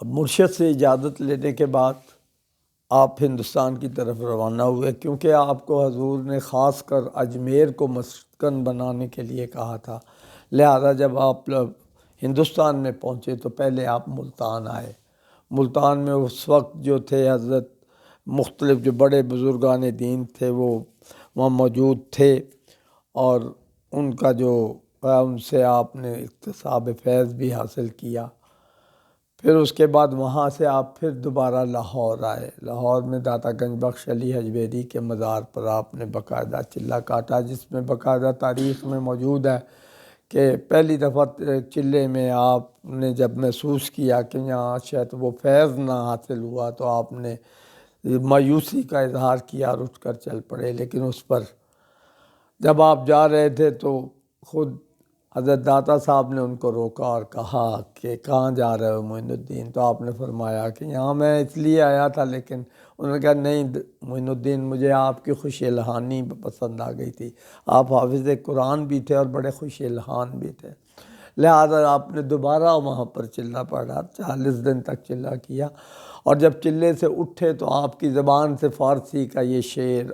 اب مرشد سے اجازت لینے کے بعد آپ ہندوستان کی طرف روانہ ہوئے، کیونکہ آپ کو حضور نے خاص کر اجمیر کو مسکن بنانے کے لیے کہا تھا۔ لہذا جب آپ ہندوستان میں پہنچے تو پہلے آپ ملتان آئے۔ ملتان میں اس وقت جو تھے حضرت مختلف جو بڑے بزرگان دین تھے وہ وہاں موجود تھے، اور ان کا جو ان سے آپ نے اکتساب فیض بھی حاصل کیا۔ پھر اس کے بعد وہاں سے آپ پھر دوبارہ لاہور آئے۔ لاہور میں داتا گنج بخش علی حجویری کے مزار پر آپ نے باقاعدہ چلہ کاٹا، جس میں باقاعدہ تاریخ میں موجود ہے کہ پہلی دفعہ چلے میں آپ نے جب محسوس کیا کہ یہاں شاید وہ فیض نہ حاصل ہوا تو آپ نے مایوسی کا اظہار کیا اور اٹھ کر چل پڑے۔ لیکن اس پر جب آپ جا رہے تھے تو خود حضرت داتا صاحب نے ان کو روکا اور کہا کہ کہاں جا رہے ہو معین الدین؟ تو آپ نے فرمایا کہ یہاں میں اس لیے آیا تھا، لیکن انہوں نے کہا نہیں معین الدین، مجھے آپ کی خوش الحانی پسند آ گئی تھی۔ آپ حافظ قرآن بھی تھے اور بڑے خوش الحان بھی تھے، لہذا آپ نے دوبارہ وہاں پر چلہ پڑھا، 40 دن تک چلہ کیا۔ اور جب چلے سے اٹھے تو آپ کی زبان سے فارسی کا یہ شعر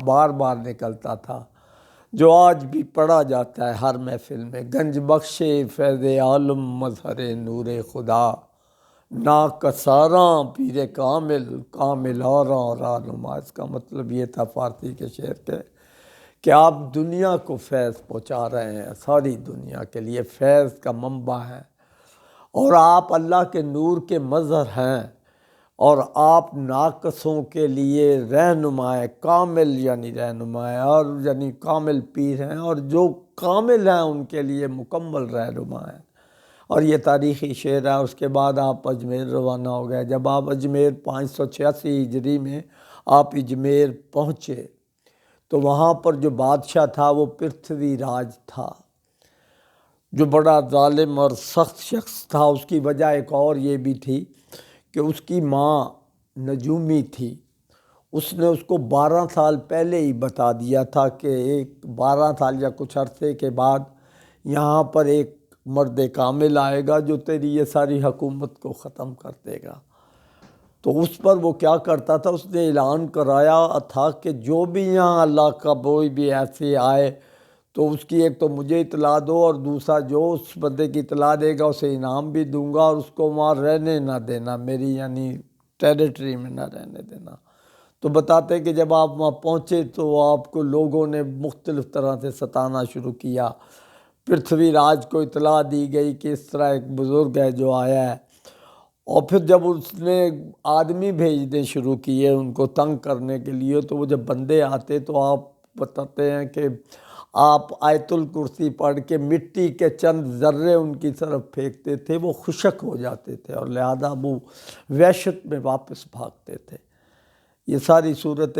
بار بار نکلتا تھا جو آج بھی پڑھا جاتا ہے ہر محفل میں: گنج بخش فیض عالم مظہر نور خدا، ناکساراں پیر کامل کامل آراں رہنما۔ اس کا مطلب یہ تھا فارسی کے شعر کے کہ آپ دنیا کو فیض پہنچا رہے ہیں، ساری دنیا کے لیے فیض کا منبع ہیں، اور آپ اللہ کے نور کے مظہر ہیں، اور آپ ناقصوں کے لیے رہنما ہیں، کامل یعنی رہنما ہیں، اور یعنی کامل پیر ہیں، اور جو کامل ہیں ان کے لیے مکمل رہنما ہیں۔ اور یہ تاریخی شعر ہے۔ اس کے بعد آپ اجمیر روانہ ہو گئے۔ جب آپ اجمیر 586 ہجری میں آپ اجمیر پہنچے تو وہاں پر جو بادشاہ تھا وہ پرتھوی راج تھا، جو بڑا ظالم اور سخت شخص تھا۔ اس کی وجہ ایک اور یہ بھی تھی کہ اس کی ماں نجومی تھی۔ اس نے اس کو 12 سال پہلے ہی بتا دیا تھا کہ 12 سال یا کچھ عرصے کے بعد یہاں پر ایک مرد کامل آئے گا جو تیری یہ ساری حکومت کو ختم کر دے گا۔ تو اس پر وہ کیا کرتا تھا، اس نے اعلان کرایا تھا کہ جو بھی یہاں اللہ کا کوئی بھی ایسے آئے تو اس کی ایک تو مجھے اطلاع دو، اور دوسرا جو اس بندے کی اطلاع دے گا اسے انعام بھی دوں گا، اور اس کو وہاں رہنے نہ دینا، میری یعنی ٹیریٹری میں نہ رہنے دینا۔ تو بتاتے کہ جب آپ وہاں پہنچے تو آپ کو لوگوں نے مختلف طرح سے ستانا شروع کیا۔ پرتھوی راج کو اطلاع دی گئی کہ اس طرح ایک بزرگ ہے جو آیا ہے، اور پھر جب اس نے آدمی بھیجنے شروع کیے ان کو تنگ کرنے کے لیے، تو وہ جب بندے آتے تو آپ بتاتے ہیں کہ آپ آیت الکرسی پڑھ کے مٹی کے چند ذرے ان کی طرف پھینکتے تھے، وہ خشک ہو جاتے تھے، اور لہذا وہ وحشت میں واپس بھاگتے تھے۔ یہ ساری صورت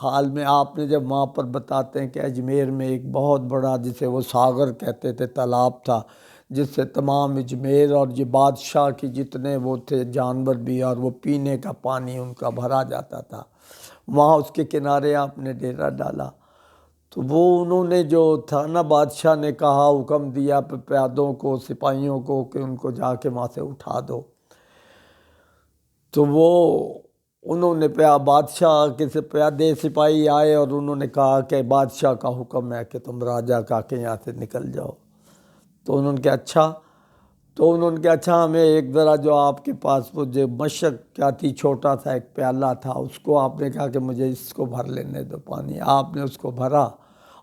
حال میں آپ نے جب وہاں پر بتاتے ہیں کہ اجمیر میں ایک بہت بڑا جسے وہ ساغر کہتے تھے تالاب تھا، جس سے تمام اجمیر اور یہ بادشاہ کی جتنے وہ تھے جانور بھی اور وہ پینے کا پانی ان کا بھرا جاتا تھا، وہاں اس کے کنارے آپ نے ڈیرا ڈالا۔ تو وہ انہوں نے جو تھا نا، بادشاہ نے کہا، حکم دیا پیادوں کو، سپاہیوں کو کہ ان کو جا کے وہاں سے اٹھا دو۔ تو وہ انہوں نے بادشاہ کے پیادے سپاہی آئے اور انہوں نے کہا کہ بادشاہ کا حکم ہے کہ تم راجہ کا کے یہاں سے نکل جاؤ۔ تو انہوں نے کہا اچھا، ہمیں ایک ذرا جو آپ کے پاس وہ جو مشق کیا تھی، چھوٹا سا ایک پیالہ تھا، اس کو آپ نے کہا کہ مجھے اس کو بھر لینے دو پانی۔ آپ نے اس کو بھرا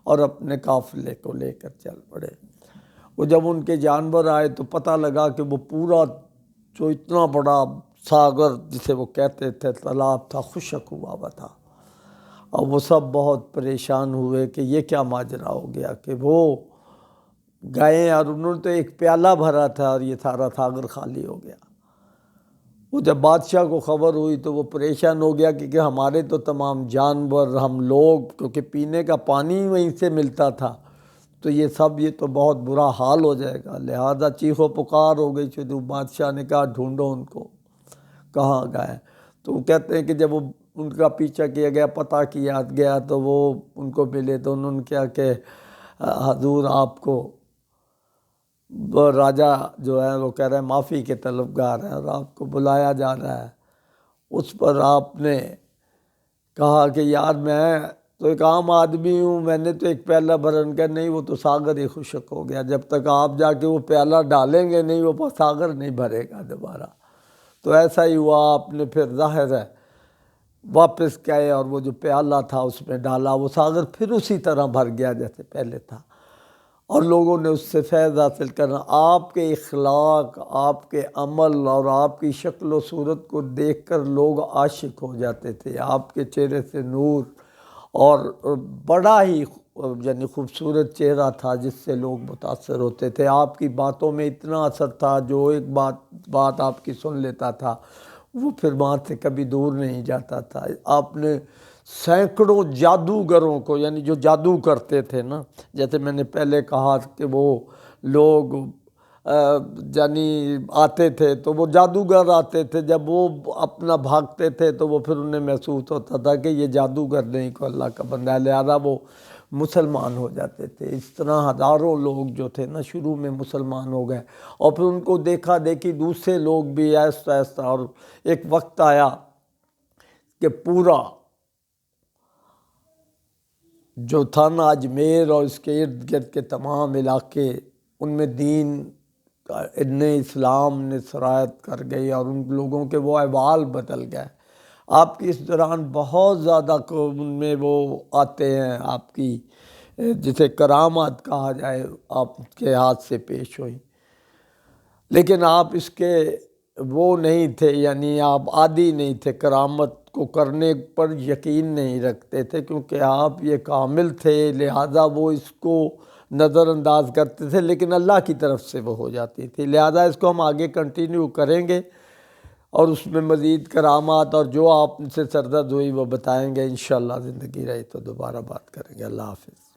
اور اپنے قافلے کو لے کر چل پڑے۔ وہ جب ان کے جانور آئے تو پتہ لگا کہ وہ پورا جو اتنا بڑا ساغر جسے وہ کہتے تھے تالاب تھا، خشک ہوا ہوا تھا، اور وہ سب بہت پریشان ہوئے کہ یہ کیا ماجرا ہو گیا، کہ وہ گئے اور انہوں نے تو ایک پیالہ بھرا تھا اور یہ سارا ساغر خالی ہو گیا۔ وہ جب بادشاہ کو خبر ہوئی تو وہ پریشان ہو گیا کہ ہمارے تو تمام جانور، ہم لوگ، کیونکہ پینے کا پانی وہیں سے ملتا تھا، تو یہ تو بہت برا حال ہو جائے گا۔ لہذا چیخ و پکار ہو گئی شروع۔ بادشاہ نے کہا ڈھونڈو ان کو، کہاں گئے؟ تو وہ کہتے ہیں کہ جب وہ ان کا پیچھا کیا گیا، پتہ کیا گیا، تو وہ ان کو ملے تو انہوں نے کہا کہ حضور آپ کو وہ راجہ جو ہے وہ کہہ رہے ہیں معافی کے طلبگار ہیں اور آپ کو بلایا جا رہا ہے۔ اس پر آپ نے کہا کہ یار میں تو ایک عام آدمی ہوں، میں نے تو ایک پیالہ بھرن کا نہیں، وہ تو ساغر ہی خشک ہو گیا، جب تک آپ جا کے وہ پیالہ ڈالیں گے نہیں وہ ساغر نہیں بھرے گا دوبارہ۔ تو ایسا ہی ہوا، آپ نے پھر ظاہر ہے واپس گئے اور وہ جو پیالہ تھا اس میں ڈالا، وہ ساغر پھر اسی طرح بھر گیا جیسے پہلے تھا، اور لوگوں نے اس سے فیض حاصل کرنا۔ آپ کے اخلاق، آپ کے عمل اور آپ کی شکل و صورت کو دیکھ کر لوگ عاشق ہو جاتے تھے۔ آپ کے چہرے سے نور، اور بڑا ہی یعنی خوبصورت چہرہ تھا جس سے لوگ متاثر ہوتے تھے۔ آپ کی باتوں میں اتنا اثر تھا، جو ایک بات آپ کی سن لیتا تھا وہ پھر وہاں سے کبھی دور نہیں جاتا تھا۔ آپ نے سینکڑوں جادوگروں کو، یعنی جو جادو کرتے تھے نا، جیسے میں نے پہلے کہا کہ وہ لوگ یعنی آتے تھے تو وہ جادوگر آتے تھے، جب وہ اپنا بھاگتے تھے تو وہ پھر انہیں محسوس ہوتا تھا کہ یہ جادوگر نہیں کو اللہ کا بندہ ہے، لہذا وہ مسلمان ہو جاتے تھے۔ اس طرح ہزاروں لوگ جو تھے نا شروع میں مسلمان ہو گئے، اور پھر ان کو دیکھا دیکھی دوسرے لوگ بھی ایسا ایسا، اور ایک وقت آیا کہ پورا جو تھا نا اجمیر اور اس کے ارد گرد کے تمام علاقے، ان میں دین اسلام نے سرایت کر گئی، اور ان لوگوں کے وہ احوال بدل گئے۔ آپ کی اس دوران بہت زیادہ ان میں وہ آتے ہیں، آپ کی جسے کرامات کہا جائے آپ کے ہاتھ سے پیش ہوئی، لیکن آپ اس کے وہ نہیں تھے، یعنی آپ عادی نہیں تھے، کرامت کو کرنے پر یقین نہیں رکھتے تھے، کیونکہ آپ یہ کامل تھے، لہذا وہ اس کو نظر انداز کرتے تھے، لیکن اللہ کی طرف سے وہ ہو جاتی تھی۔ لہذا اس کو ہم آگے کنٹینیو کریں گے، اور اس میں مزید کرامات اور جو آپ سے سرزد ہوئی وہ بتائیں گے، انشاءاللہ زندگی رہی تو دوبارہ بات کریں گے۔ اللہ حافظ۔